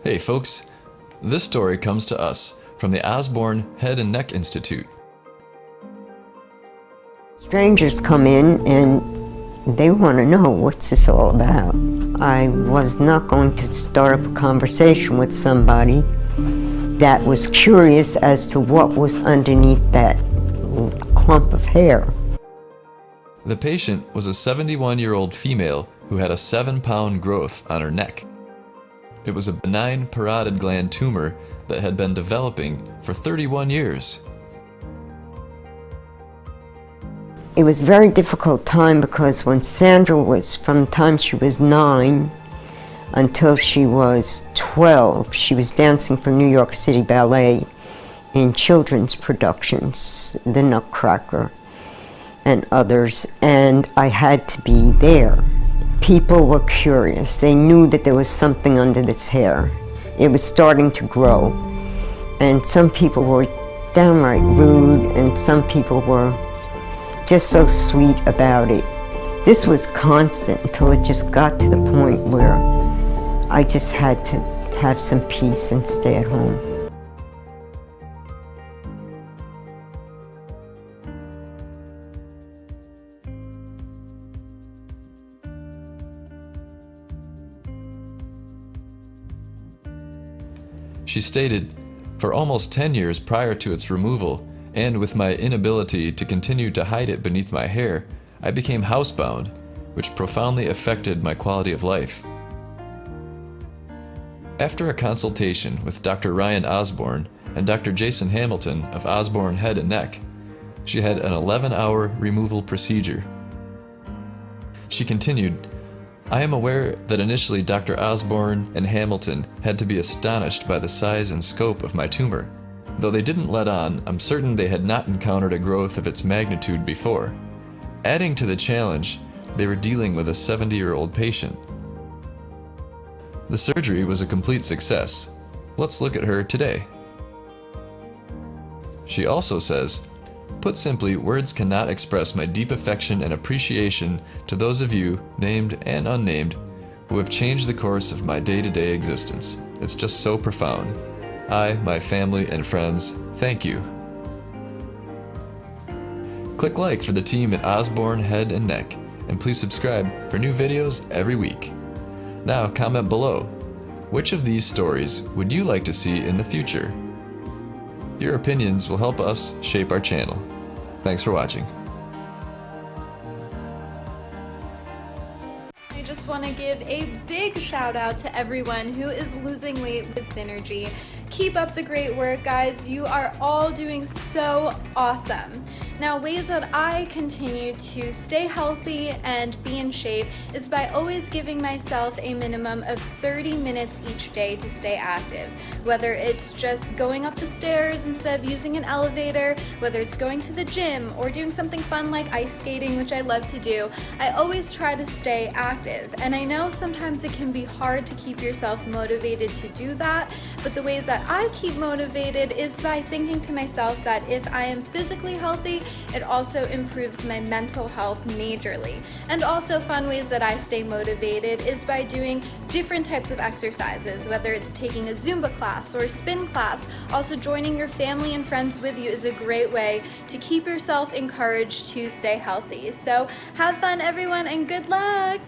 Hey folks, this story comes to us from the Osborne Head and Neck Institute. Strangers come in and they want to know, what's this all about? I was not going to start up a conversation with somebody that was curious as to what was underneath that clump of hair. The patient was a 71-year-old female who had a 7-pound growth on her neck. It was a benign parotid gland tumor that had been developing for 31 years. It was a very difficult time because when Sandra was, from the time she was 9 until she was 12, she was dancing for New York City Ballet in children's productions, The Nutcracker and others, and I had to be there. People were curious. They knew that there was something under this hair. It was starting to grow, and some people were downright rude, and some people were just so sweet about it. This was constant until it just got to the point where I just had to have some peace and stay at home. She stated, "For almost 10 years prior to its removal, and with my inability to continue to hide it beneath my hair, I became housebound, which profoundly affected my quality of life." After a consultation with Dr. Ryan Osborne and Dr. Jason Hamilton of Osborne Head and Neck, she had an 11-hour removal procedure. She continued, "I am aware that initially Dr. Osborne and Hamilton had to be astonished by the size and scope of my tumor. Though they didn't let on, I'm certain they had not encountered a growth of its magnitude before. Adding to the challenge, they were dealing with a 70-year-old patient. The surgery was a complete success. Let's look at her today." She also says, "Put simply, words cannot express my deep affection and appreciation to those of you, named and unnamed, who have changed the course of my day-to-day existence. It's just so profound. I, my family, and friends, thank you." Click like for the team at Osborne Head and Neck, and please subscribe for new videos every week. Now comment below, which of these stories would you like to see in the future? Your opinions will help us shape our channel. Thanks for watching. I just want to give a big shout out to everyone who is losing weight with Synergy. Keep up the great work, guys. You are all doing so awesome. Now, ways that I continue to stay healthy and be in shape is by always giving myself a minimum of 30 minutes each day to stay active. Whether it's just going up the stairs instead of using an elevator, whether it's going to the gym or doing something fun like ice skating, which I love to do, I always try to stay active. And I know sometimes it can be hard to keep yourself motivated to do that, but the ways that I keep motivated is by thinking to myself that if I am physically healthy, it also improves my mental health majorly. And also fun ways that I stay motivated is by doing different types of exercises, whether it's taking a Zumba class or a spin class. Also joining your family and friends with you is a great way to keep yourself encouraged to stay healthy. So have fun, everyone, and good luck!